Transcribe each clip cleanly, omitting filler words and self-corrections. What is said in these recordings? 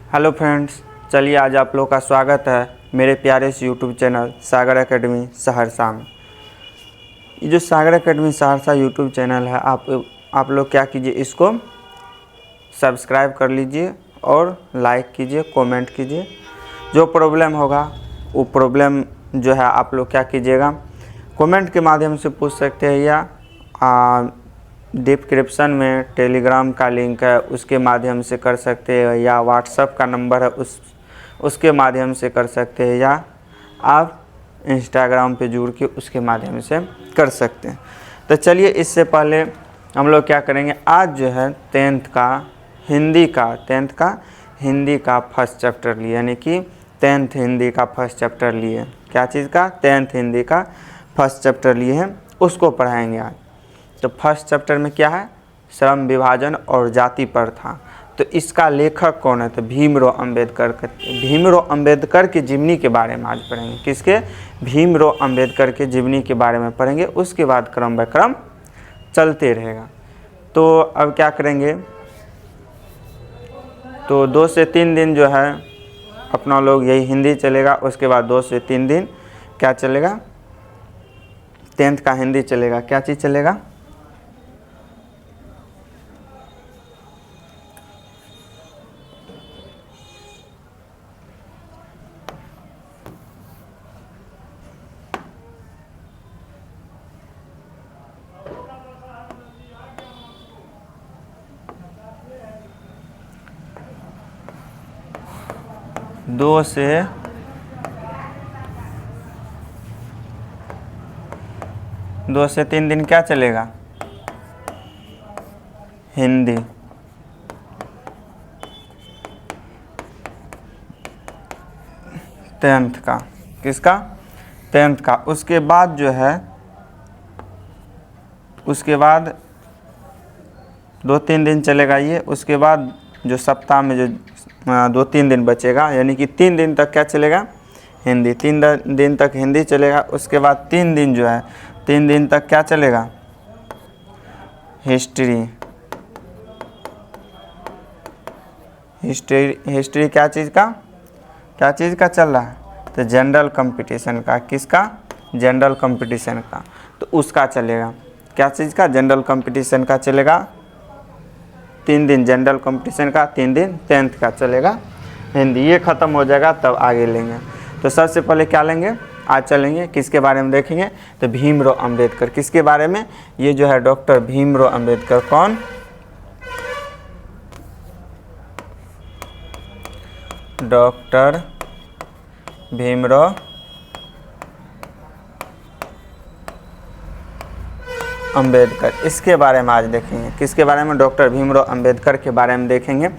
Hello friends, चलिए आज आप लोग का स्वागत है मेरे प्यारे से यूट्यूब चैनल सागर एकेडमी सहरसा में। ये जो सागर एकेडमी सहरसा यूट्यूब चैनल है, आप लोग क्या कीजिए, इसको सब्सक्राइब कर लीजिए और लाइक कीजिए, कमेंट कीजिए। जो प्रॉब्लम होगा वो प्रॉब्लम जो है आप लोग क्या कीजिएगा, कमेंट के माध्यम से पूछ सकते हैं या डिस्क्रिप्शन में टेलीग्राम का लिंक है उसके माध्यम से कर सकते हैं, या व्हाट्सएप का नंबर है उसके माध्यम से कर सकते हैं, या आप इंस्टाग्राम पे जुड़ के उसके माध्यम से कर सकते हैं। तो चलिए, इससे पहले हम लोग क्या करेंगे, आज जो है टेंथ का हिंदी का फर्स्ट चैप्टर लिए, यानी कि टेंथ हिंदी का फर्स्ट चैप्टर लिए। क्या चीज़ का? टेंथ हिंदी का फर्स्ट चैप्टर लिए हैं, उसको पढ़ाएंगे आज। तो फर्स्ट चैप्टर में क्या है? श्रम विभाजन और जाति प्रथा। तो इसका लेखक कौन है? तो भीमराव अंबेडकर के जीवनी के बारे में आज पढ़ेंगे। किसके? भीमराव अंबेडकर के जीवनी के बारे में पढ़ेंगे। उसके बाद क्रम बाय क्रम चलते रहेगा। तो अब क्या करेंगे, तो 2 से 3 दिन जो है अपना लोग यही हिंदी चलेगा। उसके बाद 2 से 3 दिन क्या चलेगा? टेंथ का हिंदी चलेगा। क्या चीज़ चलेगा? दो से 3 दिन क्या चलेगा? हिंदी। टेंथ का। किसका? टेंथ का। उसके बाद जो है, उसके बाद 2-3 दिन चलेगा ये। उसके बाद जो सप्ताह में जो 2-3 दिन बचेगा, यानी कि 3 दिन तक क्या चलेगा? हिंदी। 3 दिन तक हिंदी चलेगा। उसके बाद 3 दिन जो है, 3 दिन तक क्या चलेगा? हिस्ट्री। क्या चीज़ का चल रहा है? तो जनरल कंपटीशन का। किसका? जनरल कंपटीशन का। तो उसका चलेगा। क्या चीज़ का? जनरल कंपटीशन का चलेगा। 3 दिन जनरल कंपटीशन का, 3 दिन टेंथ का चलेगा हिंदी। ये ख़त्म हो जाएगा तब आगे लेंगे। तो सबसे पहले क्या लेंगे, आज चलेंगे किसके बारे में देखेंगे, तो भीमराव अंबेडकर। किसके बारे में? ये जो है डॉक्टर भीमराव अंबेडकर। कौन? डॉक्टर भीमराव अंबेडकर। इसके बारे में आज देखेंगे। किसके बारे में? डॉक्टर भीमराव अंबेडकर के बारे में देखेंगे।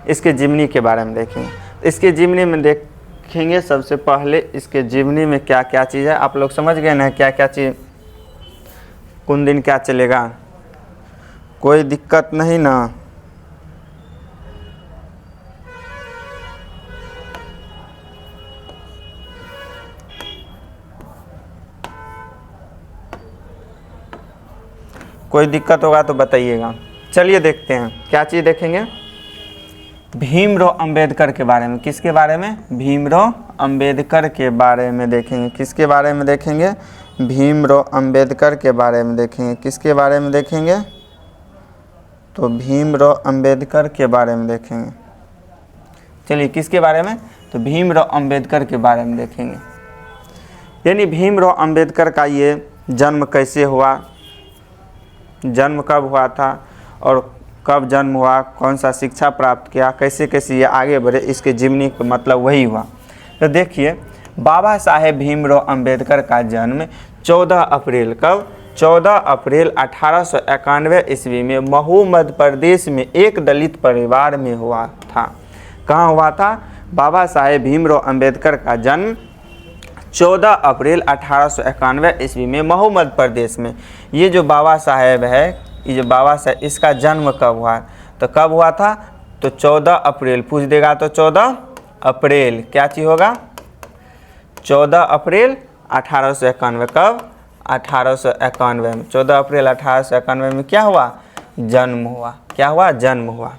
इसके जीवनी के बारे में देखेंगे। इसके जीवनी में देखेंगे सबसे पहले इसके जीवनी में क्या क्या चीज़ है। आप लोग समझ गए ना क्या क्या चीज़, कौन दिन क्या चलेगा? कोई दिक्कत नहीं ना? कोई दिक्कत होगा तो बताइएगा। चलिए देखते हैं क्या चीज़ देखेंगे। भीमराव अंबेडकर के बारे में। किसके बारे में? भीमराव अंबेडकर के बारे में देखेंगे। किसके बारे में देखेंगे? भीमराव अंबेडकर के बारे में देखेंगे। किसके बारे में देखेंगे? तो भीमराव अंबेडकर के बारे में देखेंगे। चलिए, किसके बारे में? तो भीमराव अंबेडकर के बारे में देखेंगे। यानी भीमराव अंबेडकर का ये जन्म कैसे हुआ, जन्म कब हुआ था और कब जन्म हुआ, कौन सा शिक्षा प्राप्त किया, कैसे कैसे ये आगे बढ़े, इसके जीवनी का मतलब वही हुआ। तो देखिए, बाबा साहेब भीमराव अंबेडकर का जन्म 14 अप्रैल कब? 14 अप्रैल 1891 ईस्वी में महू मध्य प्रदेश में एक दलित परिवार में हुआ था। कहाँ हुआ था? बाबा साहेब भीमराव अंबेडकर का जन्म 14 अप्रैल 1891 ईस्वी में महू मध्य प्रदेश में। ये जो बाबा साहेब है, ये जो बाबा साहेब, इसका जन्म कब हुआ? तो कब हुआ था? तो 14 अप्रैल। पूछ देगा तो 14 अप्रैल क्या चीज़ होगा? 14 अप्रैल 1891। कब? 1891 में। 14 अप्रैल 1891 में क्या हुआ? जन्म हुआ। क्या हुआ? जन्म हुआ।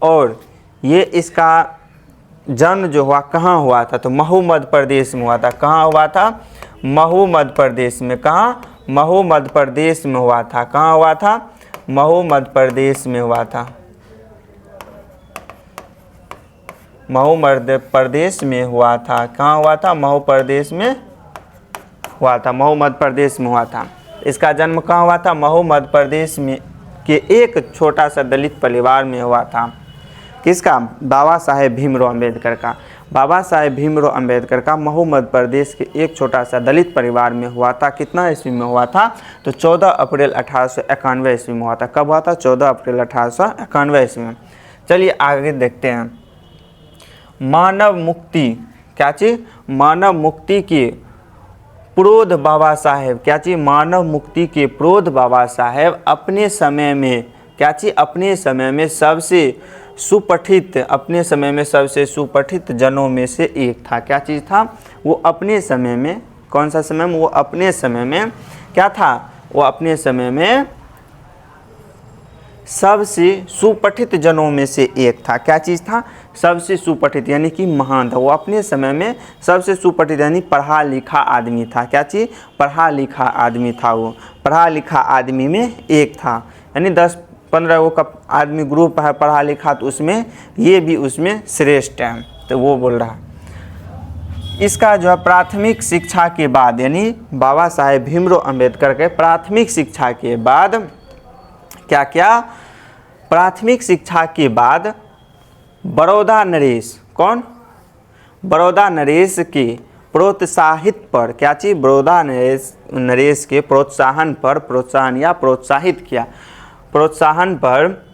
और ये इसका जन्म जो हुआ कहाँ हुआ था, तो महू मध्य प्रदेश में हुआ था। कहाँ हुआ था? महू मध्य प्रदेश में। कहाँ? महू मध्य प्रदेश में हुआ था। कहाँ हुआ था? महू मध्य प्रदेश में हुआ था। महू मध्य प्रदेश में हुआ था। कहाँ हुआ था? महू प्रदेश में हुआ था। महू मध्य प्रदेश में हुआ था। इसका जन्म कहाँ हुआ था? महू मध्य प्रदेश में के एक छोटा सा दलित परिवार में हुआ था। किसका? बाबा साहेब भीमराव अम्बेडकर का। बाबा साहेब भीमराव अम्बेडकर का महू मध्य प्रदेश के एक छोटा सा दलित परिवार में हुआ था। कितना ईस्वी में हुआ था? तो 14 अप्रैल 1891 ईस्वी में हुआ था। कब हुआ था? 14 अप्रैल 1891 ईस्वी में। चलिए आगे देखते हैं। मानव मुक्ति, क्या चीज? मानव मुक्ति के प्रोध बाबा साहेब, क्या चीज? मानव मुक्ति के प्रोध बाबा साहेब अपने समय में, क्या चीज? अपने समय में सबसे सुपठित, अपने समय में सबसे सुपठित जनों में से एक था। क्या चीज़ था? वो अपने समय में, कौन सा समय में? वो अपने समय में क्या था? वो अपने समय में सबसे सुपठित जनों में से एक था। क्या चीज़ था? सबसे सुपठित यानी कि महान था। वो अपने समय में सबसे सुपठित यानी पढ़ा लिखा आदमी था। क्या चीज़? पढ़ा लिखा आदमी था। वो पढ़ा लिखा आदमी में एक था, यानी 10-15 वो का आदमी ग्रुप है पढ़ा लिखा, तो उसमें ये भी उसमें श्रेष्ठ है। तो वो बोल रहा इसका जो है प्राथमिक शिक्षा के बाद, यानी बाबा साहेब भीमराव अम्बेडकर के प्राथमिक शिक्षा के बाद क्या क्या? प्राथमिक शिक्षा के बाद बड़ौदा नरेश, कौन? बड़ौदा नरेश के प्रोत्साहित पर, क्या चीज़? बड़ौदा नरेश के प्रोत्साहन पर, प्रोत्साहन या प्रोत्साहित किया, प्रोत्साहन पर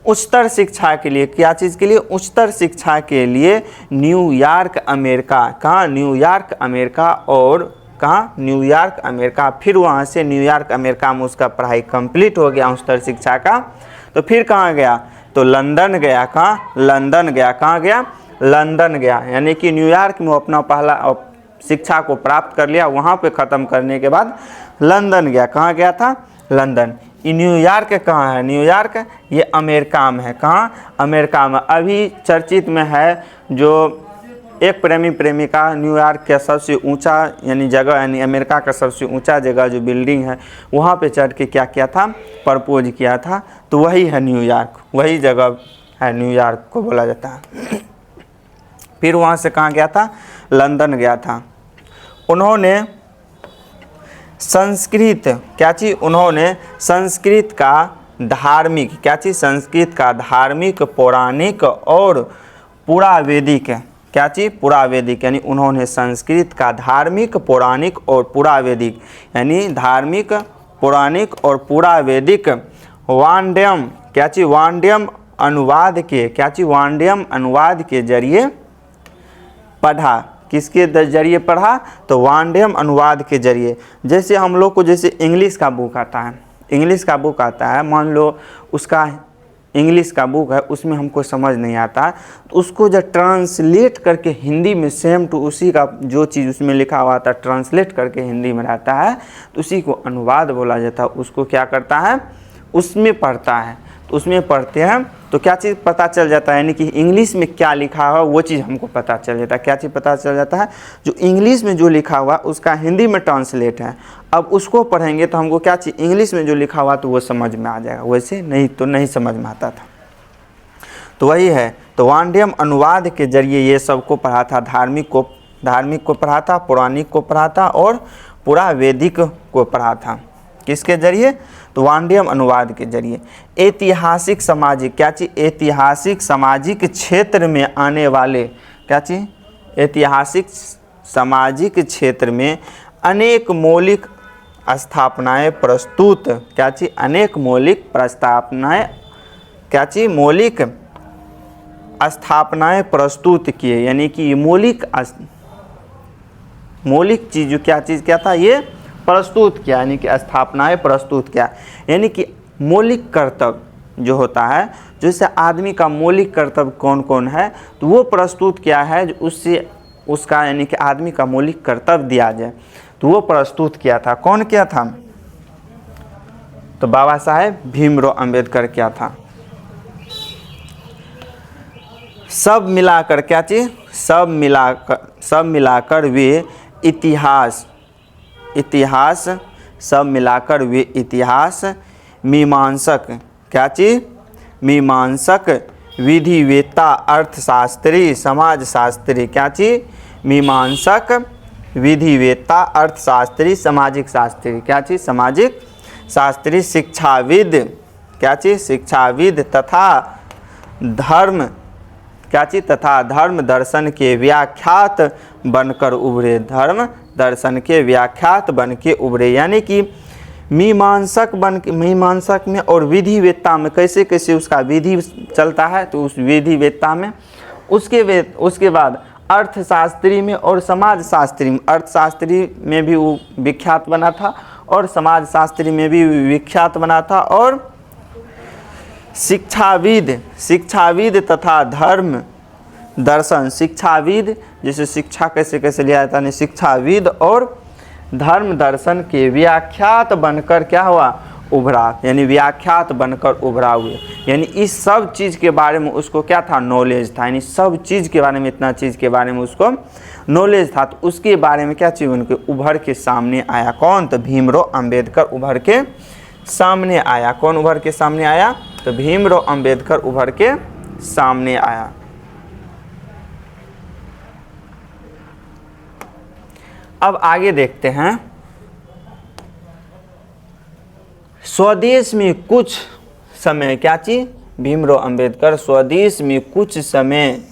उच्चतर शिक्षा के लिए, क्या चीज़ के लिए? उच्चतर शिक्षा के लिए न्यूयॉर्क अमेरिका, कहाँ? New York America. और कहाँ? New York America. फिर वहाँ से न्यूयॉर्क अमेरिका में उसका पढ़ाई कंप्लीट हो गया उच्चतर शिक्षा का। तो फिर कहाँ गया? तो लंदन गया। कहाँ? लंदन गया। कहाँ गया? लंदन गया। यानी कि न्यूयॉर्क में वो अपना पहला शिक्षा को प्राप्त कर लिया। वहाँ पे ख़त्म करने के बाद लंदन गया। कहाँ गया था? लंदन। ये न्यूयॉर्क कहाँ है? न्यूयॉर्क ये अमेरिका में है। कहाँ? अमेरिका में। अभी चर्चित में है जो एक प्रेमी प्रेमिका न्यूयॉर्क का सबसे ऊंचा यानी जगह, यानी अमेरिका का सबसे ऊंचा जगह जो बिल्डिंग है वहाँ पे चढ़ के क्या किया था? प्रपोज किया था। तो वही है न्यूयॉर्क, वही जगह है, न्यूयॉर्क को बोला जाता है। फिर वहाँ से कहाँ गया था? लंदन गया था। उन्होंने संस्कृत, क्या चीज़? उन्होंने संस्कृत का धार्मिक, क्या चीज़? संस्कृत का धार्मिक, पौराणिक और पुरावैदिक, क्या चीज़? पुरावैदिक, यानी उन्होंने संस्कृत का धार्मिक, पौराणिक और पुरावैदिक, यानी धार्मिक, पौराणिक और पुरावैदिक वाण्ड्यम, क्या चीज़? वाण्ड्यम अनुवाद के, क्या चीज़? वाण्ड्यम अनुवाद के जरिए पढ़ा। किसके जरिए पढ़ा? तो वाण्ड्यम अनुवाद के जरिए। जैसे हम लोग को जैसे इंग्लिश का बुक आता है, इंग्लिश का बुक आता है, मान लो उसका इंग्लिश का बुक है, उसमें हमको समझ नहीं आता, तो उसको जब ट्रांसलेट करके हिंदी में सेम टू उसी का जो चीज़ उसमें लिखा हुआ था ट्रांसलेट करके हिंदी में रहता है, तो उसी को अनुवाद बोला जाता है। उसको क्या करता है? उसमें पढ़ता है। तो उसमें पढ़ते हैं तो क्या चीज़ पता चल जाता है, यानी कि इंग्लिश में क्या लिखा हुआ वो चीज़ हमको पता चल जाता है। क्या चीज़ पता चल जाता है? जो इंग्लिश में जो लिखा हुआ उसका हिंदी में ट्रांसलेट है। अब उसको पढ़ेंगे तो हमको क्या चीज़? इंग्लिश में जो लिखा हुआ तो वो समझ में आ जाएगा, वैसे नहीं तो नहीं समझ में आता था। तो वही है। तो वाण्ड्यम अनुवाद के जरिए ये सबको पढ़ा था। धार्मिक को पढ़ा था, पौराणिक को पढ़ा था और पुरावैदिक को पढ़ा था। किसके जरिए? तो वाण्ड्यम अनुवाद के जरिए। ऐतिहासिक सामाजिक, क्या चीज़? ऐतिहासिक सामाजिक क्षेत्र में आने वाले, क्या चीज़? ऐतिहासिक सामाजिक क्षेत्र में अनेक मौलिक स्थापनाएं प्रस्तुत, क्या चीज़? अनेक मौलिक प्रस्तावनाएं, क्या चीज़? मौलिक स्थापनाएं प्रस्तुत किए, यानी कि मौलिक चीज़ जो क्या चीज़ क्या था? ये प्रस्तुत किया, यानी कि स्थापनाएं प्रस्तुत किया, यानी कि मौलिक कर्तव्य जो होता है, जैसे आदमी का मौलिक कर्तव्य कौन कौन है तो वो प्रस्तुत किया है, जो उससे उसका यानी कि आदमी का मौलिक कर्तव्य दिया जाए, तो वो प्रस्तुत किया था। कौन किया था? तो बाबा साहेब भीमराव अम्बेडकर किया था। सब मिलाकर क्या चीज़, सब मिलाकर वे इतिहास, सब मिलाकर वे इतिहास मीमांसक, क्या चीज़, मीमांसक, विधिवेत्ता, अर्थशास्त्री, समाजशास्त्री, क्या चीज़, मीमांसक, विधिवेत्ता, अर्थशास्त्री, सामाजिक शास्त्री, क्या चीज़, सामाजिक शास्त्री, शिक्षाविद, क्या चीज़, शिक्षाविद तथा धर्म, क्या चीज़, तथा धर्म दर्शन के व्याख्यात बनकर उभरे, धर्म दर्शन के व्याख्यात बन के उभरे। यानी कि मीमांसक मीमांसक में और विधिवेत्ता में कैसे कैसे उसका विधि चलता है, तो उस विधिवेत्ता में, उसके बाद अर्थशास्त्री में और समाजशास्त्री में, अर्थशास्त्री में भी वो विख्यात बना था और समाजशास्त्री में भी विख्यात बना था, और शिक्षाविद तथा धर्म दर्शन, शिक्षाविद जैसे शिक्षा कैसे कैसे लिया जाता है, शिक्षाविद और धर्म दर्शन के व्याख्यात बनकर क्या हुआ, उभरा, यानी व्याख्यात बनकर उभरा हुए। यानी इस सब चीज़ के बारे में उसको क्या था, नॉलेज था, यानी सब चीज़ के बारे में, इतना चीज़ के बारे में उसको नॉलेज था। तो उसके बारे में क्या चीज़ उनके उभर के सामने आया, कौन, तो भीमराव अंबेडकर उभर के सामने आया। कौन उभर के सामने आया, तो भीमराव अंबेडकर उभर के सामने आया। अब आगे देखते हैं, स्वदेश में कुछ समय, क्या चीज, भीमराव अंबेडकर स्वदेश में कुछ समय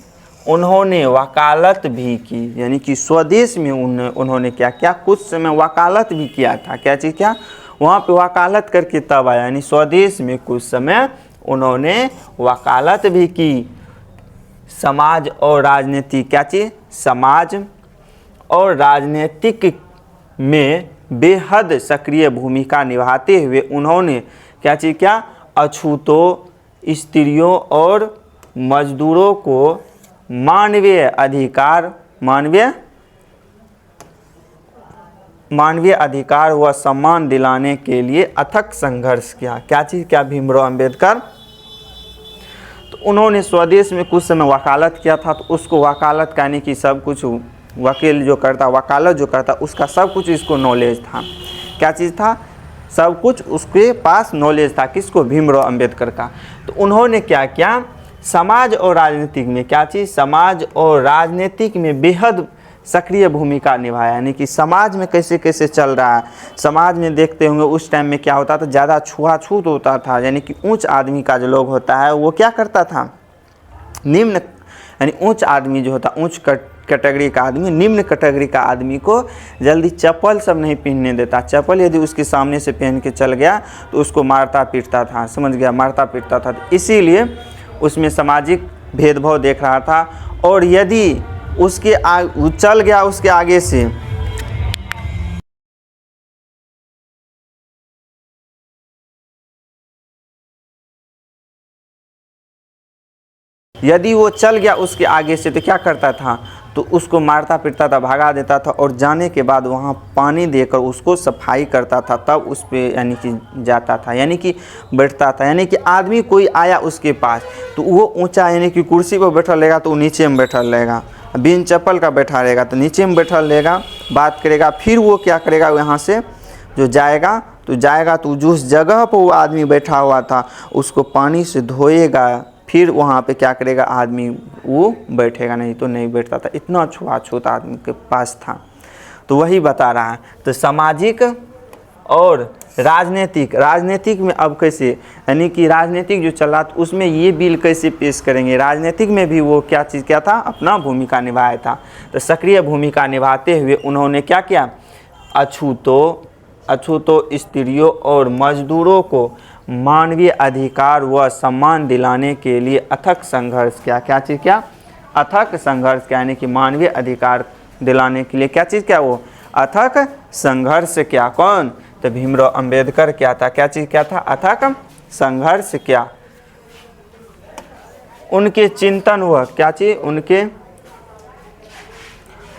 उन्होंने वकालत भी की। यानी कि स्वदेश में उन्होंने क्या क्या, कुछ समय वकालत भी किया था। क्या चीज़, क्या, वहाँ पे वकालत करके तब आया। यानी स्वदेश में कुछ समय उन्होंने वकालत भी की। समाज और राजनीति, क्या चीज़, समाज और राजनीतिक में बेहद सक्रिय भूमिका निभाते हुए उन्होंने क्या चीज़, क्या, अछूतों, स्त्रियों और मजदूरों को मानवीय अधिकार, मानवीय अधिकार व सम्मान दिलाने के लिए अथक संघर्ष किया। क्या चीज़, क्या, भीमराव अंबेडकर, तो उन्होंने स्वदेश में कुछ समय वकालत किया था। तो उसको वकालत कहने की सब कुछ, वकील जो करता, वकालत जो करता, उसका सब कुछ इसको नॉलेज था। क्या चीज़ था, सब कुछ उसके पास नॉलेज था। किसको, भीमराव अंबेडकर का। तो उन्होंने क्या किया, समाज और राजनीतिक में, क्या चीज़, समाज और राजनीतिक में बेहद सक्रिय भूमिका निभाया। यानी कि समाज में कैसे कैसे चल रहा है, समाज में देखते होंगे उस टाइम में क्या होता था, ज़्यादा छुआछूत होता था। यानी कि ऊंच आदमी का जो लोग होता है वो क्या करता था, निम्न, यानी ऊंच आदमी जो होता, ऊंच कैटेगरी का आदमी निम्न कैटेगरी का आदमी को जल्दी चप्पल सब नहीं पहनने देता। चप्पल यदि उसके सामने से पहन के चल गया तो उसको मारता पीटता था, समझ गया, मारता पीटता था। इसीलिए उसमें सामाजिक भेदभाव देख रहा था। और यदि उसके चल गया उसके आगे से, यदि वो चल गया उसके आगे से तो क्या करता था, तो उसको मारता पीटता था, भगा देता था। और जाने के बाद वहाँ पानी देकर उसको सफाई करता था, तब उस पे यानी कि जाता था, यानी कि बैठता था। यानी कि आदमी कोई आया उसके पास तो वो ऊंचा, यानी कि कुर्सी पर बैठा रहेगा तो नीचे में बैठा रहेगा, बिन चप्पल का बैठा रहेगा तो नीचे में बैठा रहेगा, बात करेगा। फिर वो क्या करेगा, यहाँ से जो जाएगा तो जिस जगह पर वो आदमी बैठा हुआ था उसको पानी से धोएगा, फिर वहाँ पे क्या करेगा आदमी, वो बैठेगा, नहीं तो नहीं बैठता था। इतना छुआछूत आदमी के पास था। तो वही बता रहा है। तो सामाजिक और राजनीतिक में अब कैसे, यानी कि राजनीतिक जो चला तो उसमें ये बिल कैसे पेश करेंगे, राजनीतिक में भी वो क्या चीज़, क्या था, अपना भूमिका निभाया था। तो सक्रिय भूमिका निभाते हुए उन्होंने क्या किया, अछूतों, स्त्रियों और मजदूरों को मानवीय अधिकार व सम्मान दिलाने के लिए अथक संघर्ष किया। क्या चीज़, क्या, अथक संघर्ष किया। यानी कि मानवीय अधिकार दिलाने के लिए क्या चीज़, क्या, वो अथक संघर्ष किया। कौन, तो भीमराव अंबेडकर क्या था, क्या चीज़, क्या था, अथक संघर्ष किया। उनके चिंतन व क्या चीज़,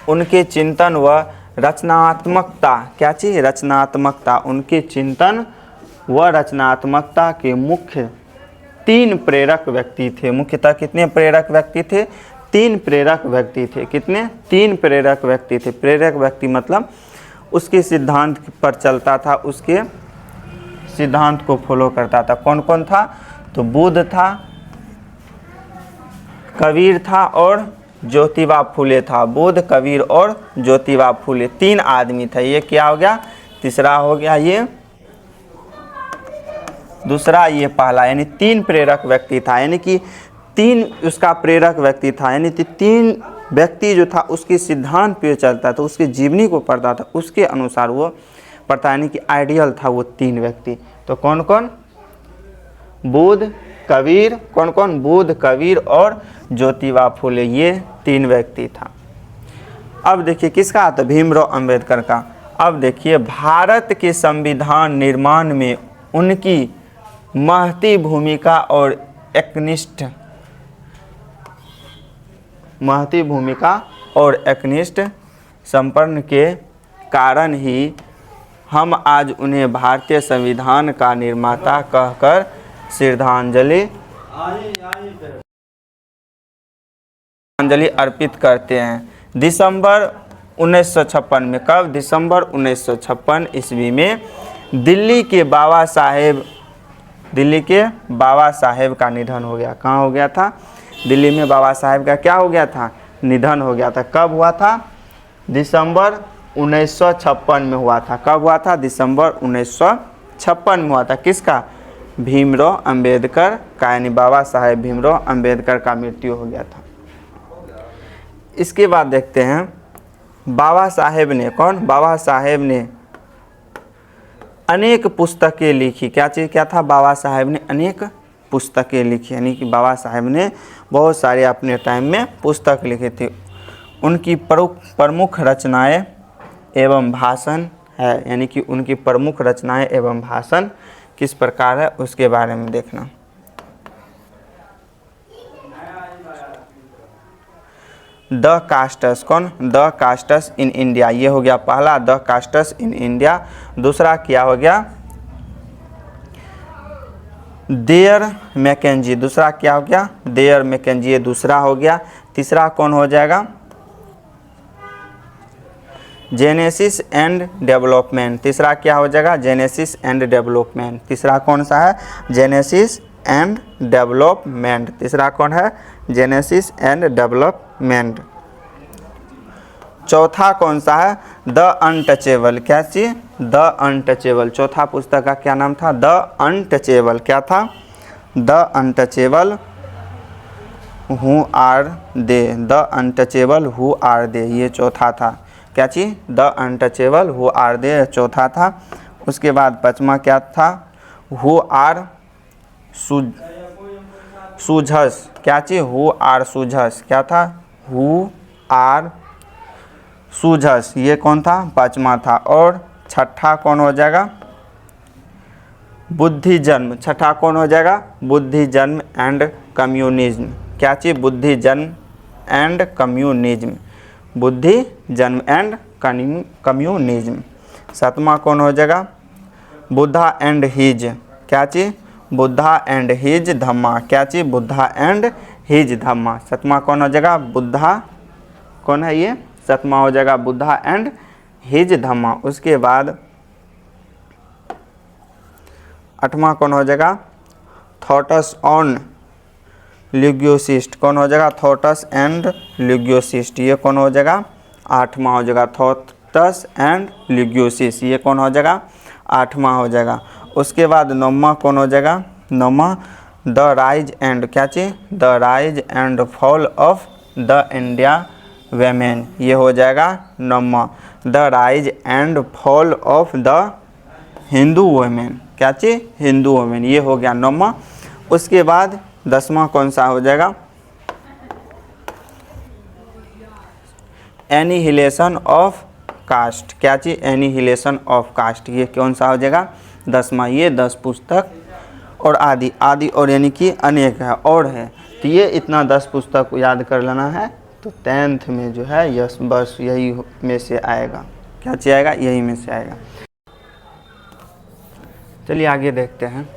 उनके चिंतन व रचनात्मकता, क्या चीज़, रचनात्मकता, उनके चिंतन व रचनात्मकता के मुख्य 3 प्रेरक व्यक्ति थे। मुख्यतः कितने प्रेरक व्यक्ति थे? 3 प्रेरक व्यक्ति थे। कितने? 3 प्रेरक व्यक्ति थे। प्रेरक व्यक्ति मतलब उसके सिद्धांत पर चलता था, उसके सिद्धांत को फॉलो करता था। कौन कौन था? तो बुद्ध था, कबीर था और ज्योतिबा फुले था। बुद्ध, कबीर और ज्योतिबा फुले 3 आदमी थे। ये क्या हो गया? तीसरा हो गया ये, दूसरा ये पहला, यानी 3 प्रेरक व्यक्ति था। यानी कि 3 उसका प्रेरक व्यक्ति था, यानी 3 व्यक्ति जो था उसके सिद्धांत पे चलता था, उसकी जीवनी को पढ़ता था, उसके अनुसार वो पढ़ता, यानी कि आइडियल था वो 3 व्यक्ति। तो कौन कौन? बुद्ध, कबीर, कौन कौन? बुद्ध, कबीर और ज्योतिबा फुले, ये 3 व्यक्ति था। अब देखिए किसका? तो भीमराव अंबेडकर का। अब देखिए भारत के संविधान निर्माण में उनकी महती भूमिका और एकनिष्ठ संपन्न के कारण ही हम आज उन्हें भारतीय संविधान का निर्माता कहकर श्रद्धांजलि अर्पित करते हैं। दिसंबर 1956 में, कब? दिसंबर 1956 ईस्वी में दिल्ली के बाबा साहेब का निधन हो गया। कहाँ हो गया था? दिल्ली में बाबा साहेब का क्या हो गया था? निधन हो गया था। कब हुआ था? दिसंबर 1956 में हुआ था। कब हुआ था? दिसंबर 1956 में हुआ था। किसका? भीमराव अंबेडकर का, यानी बाबा साहेब भीमराव अंबेडकर का मृत्यु हो गया था। इसके बाद देखते हैं बाबा साहेब ने, कौन? बाबा साहेब ने अनेक पुस्तकें लिखी। क्या चीज़ क्या था? बाबा साहेब ने अनेक पुस्तकें लिखी, यानी कि बाबा साहेब ने बहुत सारे अपने टाइम में पुस्तक लिखे थे। उनकी प्रमुख रचनाएं एवं भाषण है, यानी कि उनकी प्रमुख रचनाएं एवं भाषण किस प्रकार है उसके बारे में देखना। द कास्टस, कौन? द कास्टस इन इंडिया, ये हो गया पहला, द कास्टस इन इंडिया। दूसरा क्या हो गया? देयर मैकेंजी, दूसरा क्या हो गया? देयर मैकेंजी, ये दूसरा हो गया। तीसरा कौन हो जाएगा? जेनेसिस एंड डेवलपमेंट, तीसरा क्या हो जाएगा? Genesis and development. तीसरा कौन सा है? Genesis and development. तीसरा कौन है? Genesis and development. चौथा कौन सा है? The untouchable. क्या चीज? The untouchable. चौथा पुस्तक का क्या नाम था? The untouchable. क्या था? The untouchable who are they. The untouchable who are they, ये चौथा था। क्या चीज? The untouchable who are they, चौथा था। उसके बाद पांचवा क्या था? हु आर सूझस। क्या चीज? हु आर सूझस। क्या था? हु आर सूझस, ये कौन था? पांचवा था। और छठा कौन हो जाएगा? बुद्धि जन्म। छठा कौन हो जाएगा? बुद्धि जन्म एंड कम्युनिज्म। क्या चीज? बुद्धि जन्म एंड कम्युनिज्म। बुद्धि जन्म एंड कम्युनिज्म। सातवां कौन हो जाएगा? Buddha and his. क्या चीज? बुद्धा एंड हिज धम्मा। क्या चीज? बुद्धा एंड हिज धम्मा। सातवां कौन हो जाएगा? बुद्धा, कौन है ये? सातवां हो जाएगा बुद्धा एंड हिज धम्मा। उसके बाद आठवां कौन हो जाएगा? Thoughts on linguistic. कौन हो जाएगा? थॉटस एंड ल्यूगियोसिस्ट, ये कौन हो जाएगा? आठवां हो जाएगा। थॉटस एंड ल्यूगियोसिस, ये कौन हो जाएगा? आठवां हो जाएगा। उसके बाद नौवां कौन हो जाएगा? नौवां द राइज एंड, क्या चीज? The rise and fall of the India women, ये हो जाएगा नौवां। The rise and fall of the Hindu women. क्या चीज? हिंदू वुमेन, ये हो गया नौवां। उसके बाद 10वां कौन सा हो जाएगा? Annihilation of caste. क्या चीज? एनिहिलेशन ऑफ कास्ट, ये कौन सा हो जाएगा? 10वां। ये 10 पुस्तक और आदि आदि और यानी कि अनेक है और है, तो ये इतना 10 पुस्तक को याद कर लेना है। तो 10th में जो है यस बस यही में से आएगा। क्या चीज आएगा? यही में से आएगा। चलिए आगे देखते हैं।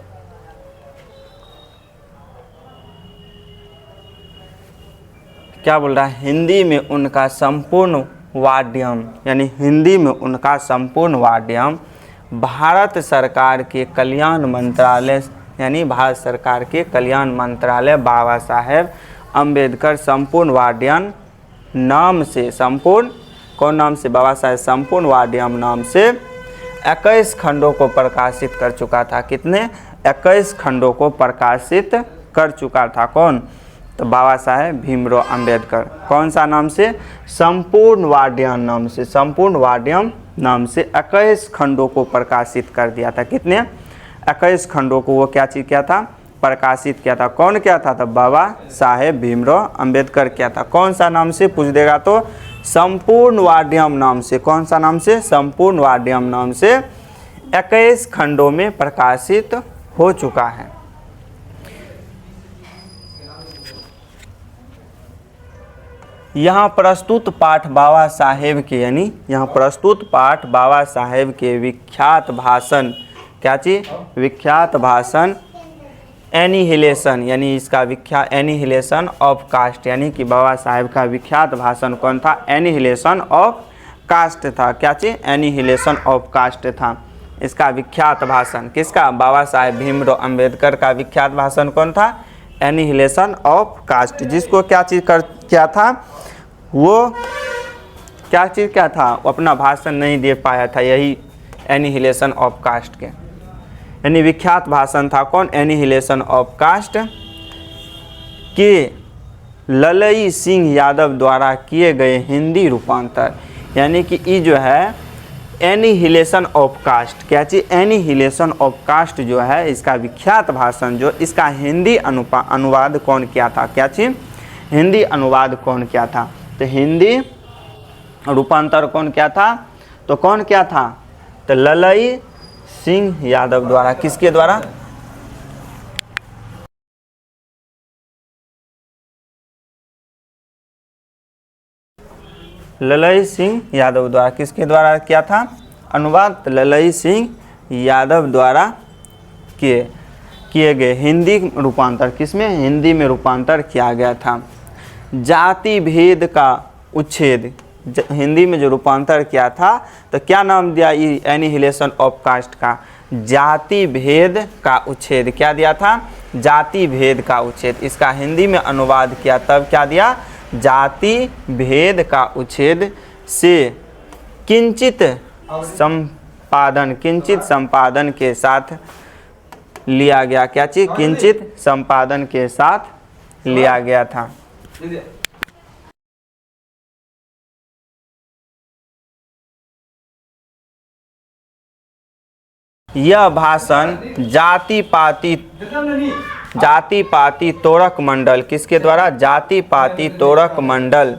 क्या बोल रहा है, हिंदी में उनका संपूर्ण वाद्यम, यानी हिंदी में उनका संपूर्ण वाद्यम भारत सरकार के कल्याण मंत्रालय, यानी भारत सरकार के कल्याण मंत्रालय बाबा साहेब अम्बेडकर संपूर्ण वाद्यम नाम से, संपूर्ण कौन नाम से, बाबा साहेब संपूर्ण वाद्यम नाम से 21 खंडों को प्रकाशित कर चुका था। कितने? 21 खंडों को प्रकाशित कर चुका था। कौन? तो बाबा साहेब भीमराव अंबेडकर। कौन सा नाम से? संपूर्ण वाद्यम नाम से, संपूर्ण वाद्यम नाम से 21 खंडों को प्रकाशित कर दिया था। कितने? 21 खंडों को वो क्या चीज़ किया था? प्रकाशित किया था। कौन किया था? तो बाबा साहेब भीमराव अंबेडकर किया था। कौन सा नाम से पूछ देगा तो संपूर्ण वाद्यम नाम से। कौन सा नाम से? संपूर्ण वाद्यम नाम से 21 खंडों में प्रकाशित हो चुका है। यहाँ प्रस्तुत पाठ बाबा साहेब के, यानी यहाँ प्रस्तुत पाठ बाबा साहेब के विख्यात भाषण, क्या चीज? विख्यात भाषण एनिहिलेशन, यानी इसका विख्यात एनिहिलेशन ऑफ कास्ट, यानी कि बाबा साहेब का विख्यात भाषण कौन था? एनिहिलेशन ऑफ कास्ट था। क्या चीज? एनिहिलेशन ऑफ कास्ट था इसका विख्यात भाषण। किसका? बाबा साहेब भीमराव अंबेडकर का विख्यात भाषण कौन था? Annihilation of caste. जिसको क्या चीज क्या था? वो क्या चीज़ क्या था? वो अपना भाषण नहीं दे पाया था, यही एनिहिलेशन ऑफ कास्ट के, यानी विख्यात भाषण था। कौन? एनिहिलेशन ऑफ कास्ट के ललई सिंह यादव द्वारा किए गए हिंदी रूपांतर, यानी कि ये जो है एनिहिलेशन ऑफ कास्ट, क्या चीज़? एनिहिलेशन ऑफ कास्ट जो है इसका विख्यात भाषण, जो इसका हिंदी अनुवाद कौन किया था? क्या चीज़? हिंदी अनुवाद कौन किया था? तो हिंदी रूपांतर कौन किया था? तो कौन किया था? तो ललई सिंह यादव द्वारा। किसके द्वारा? ललई सिंह यादव द्वारा। किसके द्वारा किया था अनुवाद? ललई सिंह यादव द्वारा किए गए हिंदी रूपांतर। किसमें? हिंदी में रूपांतर किया गया था। जाति भेद का उच्छेद, हिंदी में जो रूपांतर किया था तो क्या नाम दिया एनिहिलेशन ऑफ कास्ट का? जाति भेद का उच्छेद। क्या दिया था? जाति भेद का उच्छेद। इसका हिंदी में अनुवाद किया तब क्या दिया? जाति भेद का उच्छेद से किंचित संपादन के साथ लिया गया। क्या चीज? किंचित संपादन के साथ लिया गया था। यह भाषण जाति पाति तोड़क मंडल। किसके द्वारा? जाति पाति तोड़क मंडल।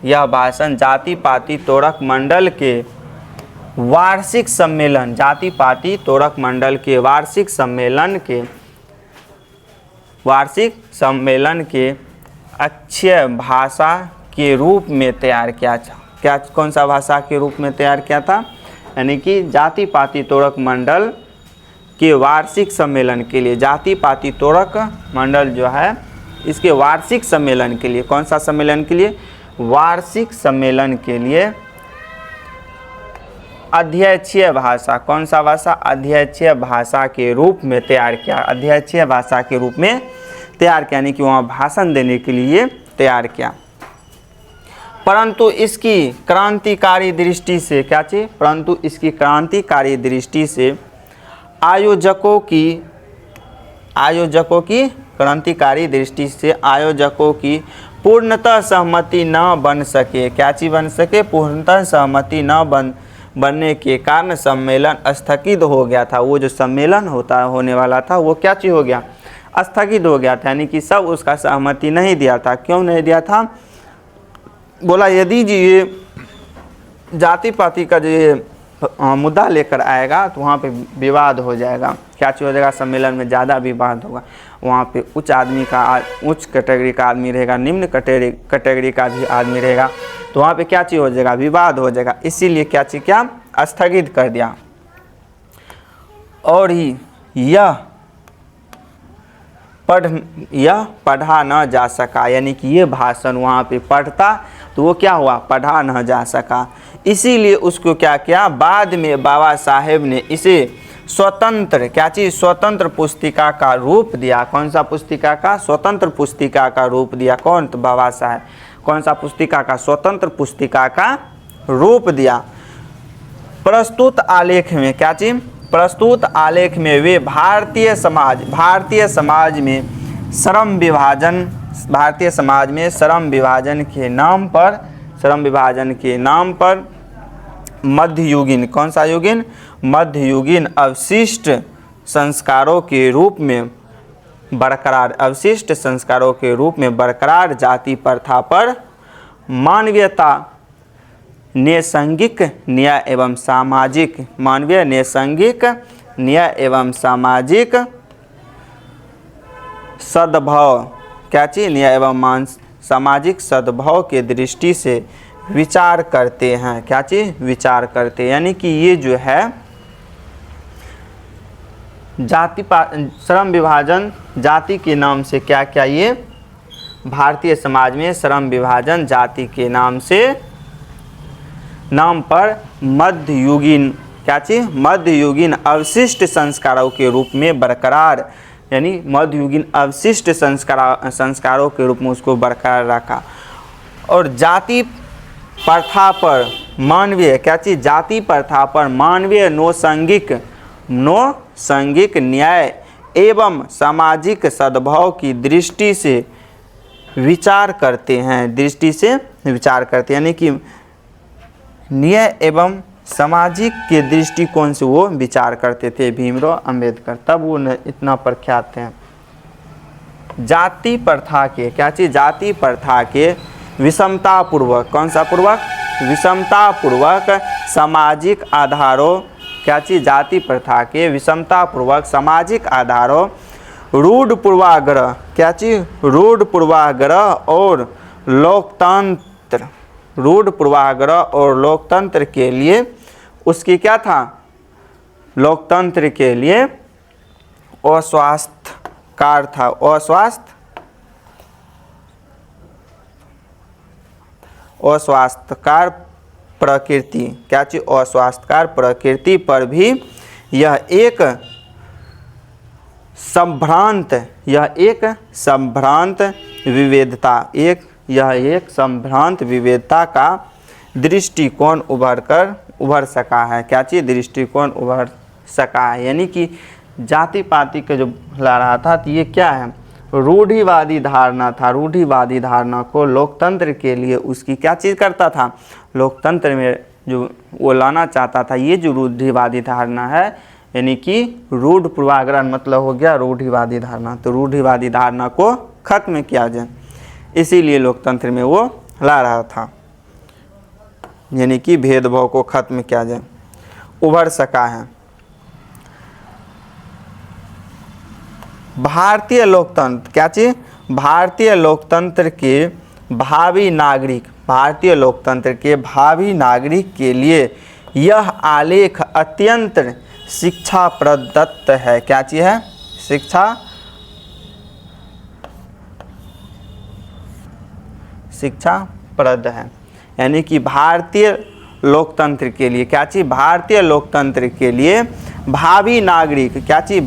यह भाषण जाति पाति तोड़क मंडल के वार्षिक सम्मेलन, जाति पाति तोड़क मंडल के वार्षिक सम्मेलन के अक्षय भाषा के रूप में तैयार किया था। क्या? कौन सा भाषा के रूप में तैयार किया था? यानी कि जाति पाति तोड़क मंडल के वार्षिक सम्मेलन के लिए, जाति पाति तोड़क मंडल जो है इसके वार्षिक सम्मेलन के लिए, कौन सा सम्मेलन के लिए? वार्षिक सम्मेलन के लिए अध्यक्षीय भाषा। कौन सा भाषा? अध्यक्षीय भाषा के रूप में तैयार किया। अध्यक्षीय भाषा के रूप में तैयार किया, यानी कि वहाँ भाषण देने के लिए तैयार किया। परंतु इसकी क्रांतिकारी दृष्टि से, क्या चीज? परंतु इसकी क्रांतिकारी दृष्टि से आयोजकों की क्रांतिकारी दृष्टि से आयोजकों की पूर्णतः सहमति न बन सके। क्या चीज बन सके? पूर्णतः सहमति न बनने के कारण सम्मेलन स्थगित हो गया था। वो जो सम्मेलन होने वाला था वो क्या चीज हो गया? स्थगित हो गया था, यानी कि सब उसका सहमति नहीं दिया था। क्यों नहीं दिया था? बोला यदि जी ये जाति पाति का जो ये मुद्दा लेकर आएगा तो वहाँ पे विवाद हो जाएगा। क्या चीज़ हो जाएगा? सम्मेलन में ज़्यादा विवाद होगा। वहाँ पे उच्च कैटेगरी का आदमी रहेगा, निम्न कैटेगरी का भी आदमी रहेगा, तो वहाँ पे क्या चीज़ हो जाएगा? विवाद हो जाएगा। इसीलिए क्या चीज़ क्या स्थगित कर दिया। और यह यह पढ़ा न जा सका, यानी कि ये भाषण वहाँ पे पढ़ता तो वो क्या हुआ, पढ़ा न जा सका। इसीलिए उसको क्या किया, बाद में बाबा साहेब ने इसे स्वतंत्र, क्या चीज़, स्वतंत्र पुस्तिका का रूप दिया। कौन सा पुस्तिका का, स्वतंत्र पुस्तिका का रूप दिया। कौन, तो बाबा साहेब। कौन सा पुस्तिका का, स्वतंत्र पुस्तिका का रूप दिया। प्रस्तुत आलेख में, क्या चीज, प्रस्तुत आलेख में वे भारतीय समाज में श्रम विभाजन, भारतीय समाज में श्रम विभाजन के नाम पर मध्ययुगीन, कौन सा युगीन, मध्ययुगीन अवशिष्ट संस्कारों के रूप में बरकरार, अवशिष्ट संस्कारों के रूप में बरकरार जाति प्रथा पर मानवीयता, नैसंगिक न्याय एवं सामाजिक, मानवीय नैसंगिक न्याय एवं सामाजिक सद्भाव, क्या चीज, न्याय एवं सामाजिक सद्भाव के दृष्टि से विचार करते हैं। क्या चीज, विचार करते हैं। यानी कि ये जो है श्रम विभाजन जाति के नाम से क्या क्या, ये भारतीय समाज में श्रम विभाजन जाति के नाम पर मध्ययुगीन, क्या चीज, मध्ययुगीन अवशिष्ट संस्कारों के रूप में बरकरार, यानी मध्ययुगीन अवशिष्ट संस्कारों के रूप में उसको बरकरार रखा। और जाति प्रथा पर मानवीय, क्या चीज, जाति प्रथा पर मानवीय नैसंगिक न्याय एवं सामाजिक सद्भाव की दृष्टि से विचार करते हैं, दृष्टि से विचार करते हैं, यानी कि न्याय एवं सामाजिक के दृष्टिकोण से वो विचार करते थे भीमराव अंबेडकर, तब वो इतना प्रख्यात हैं। जाति प्रथा के, क्या चीज, जाति प्रथा के विषमतापूर्वक, कौन सा पूर्वक, विषमतापूर्वक सामाजिक आधारों, क्या चीज, जाति प्रथा के विषमतापूर्वक सामाजिक आधारों, रूढ़ पूर्वाग्रह, क्या चीज, रूढ़ पूर्वाग्रह और लोकतंत्र, रूढ़ पूर्वाग्रह और लोकतंत्र के लिए उसकी क्या था, लोकतंत्र के लिए अस्वास्थ्यकार था, अस्वास्थ्यकार प्रकृति, क्या चीज, अस्वास्थ्यकार प्रकृति पर भी यह एक संभ्रांत विविधता का दृष्टिकोण उभर सका है। क्या चीज, दृष्टिकोण उभर सका है। यानी कि जाति पाति का जो ला रहा था, तो ये क्या है, रूढ़िवादी धारणा था। रूढ़िवादी धारणा को लोकतंत्र के लिए उसकी क्या चीज़ करता था, लोकतंत्र में जो वो लाना चाहता था। ये जो रूढ़िवादी धारणा है, यानी कि रूढ़ पूर्वाग्रह मतलब हो गया रूढ़िवादी धारणा, तो रूढ़िवादी धारणा को खत्म किया जाए, इसीलिए लोकतंत्र में वो ला रहा था, यानी कि भेदभाव को खत्म किया जाए, उभर सका है। भारतीय लोकतंत्र, क्या चीज, भारतीय लोकतंत्र के भावी नागरिक, भारतीय लोकतंत्र के भावी नागरिक के लिए यह आलेख अत्यंत शिक्षा प्रदत्त है। क्या चीज है, शिक्षा प्रद है। यानी कि भारतीय लोकतंत्र के लिए, क्या चीज, भारतीय लोकतंत्र के लिए भावी नागरिक, क्या चीज,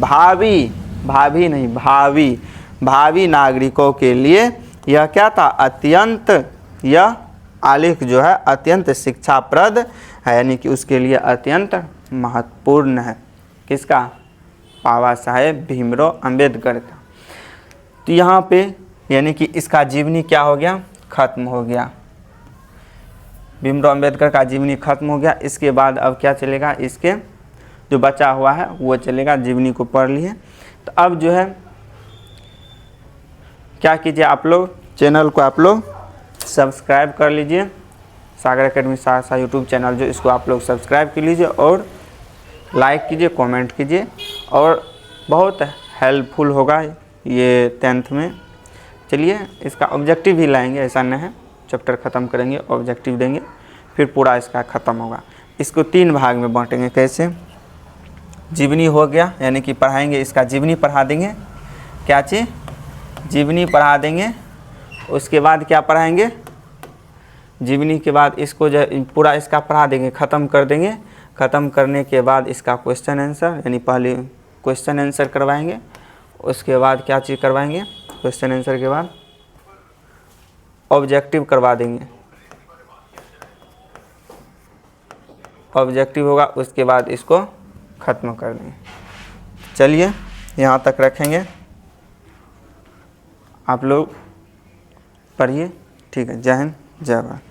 भावी नागरिकों के लिए यह क्या था, अत्यंत, यह आलेख जो है अत्यंत शिक्षाप्रद है, यानी कि उसके लिए अत्यंत महत्वपूर्ण है। किसका, बाबा साहेब भीमराव अंबेडकर का। तो यहाँ पे यानी कि इसका जीवनी क्या हो गया, खत्म हो गया। भीमराव अंबेडकर का जीवनी खत्म हो गया। इसके बाद अब क्या चलेगा, इसके जो बचा हुआ है वो चलेगा। जीवनी को पढ़ लिए, तो अब जो है क्या कीजिए, आप लोग चैनल को आप लोग सब्सक्राइब कर लीजिए। सागर एकेडमी सहरसा यूट्यूब चैनल जो, इसको आप लोग सब्सक्राइब कर लीजिए और लाइक कीजिए, कमेंट कीजिए, और बहुत हेल्पफुल होगा ये 10th में। चलिए इसका ऑब्जेक्टिव भी लाएंगे, ऐसा नहीं है चैप्टर ख़त्म करेंगे ऑब्जेक्टिव देंगे, फिर पूरा इसका ख़त्म होगा। इसको 3 भाग में बांटेंगे। कैसे, जीवनी हो गया, यानी कि पढ़ाएंगे, इसका जीवनी पढ़ा देंगे। क्या चीज़, जीवनी पढ़ा देंगे। उसके बाद क्या पढ़ाएंगे, जीवनी के बाद इसको पूरा इसका पढ़ा देंगे, ख़त्म कर देंगे। ख़त्म करने के बाद इसका क्वेश्चन आंसर, यानी पहले क्वेश्चन आंसर करवाएंगे। उसके बाद क्या चीज़ करवाएंगे, क्वेश्चन आंसर के बाद ऑब्जेक्टिव करवा देंगे। ऑब्जेक्टिव होगा, उसके बाद इसको ख़त्म कर देंगे। चलिए यहाँ तक रखेंगे, आप लोग पढ़िए। ठीक है, जय हिंद जय भारत।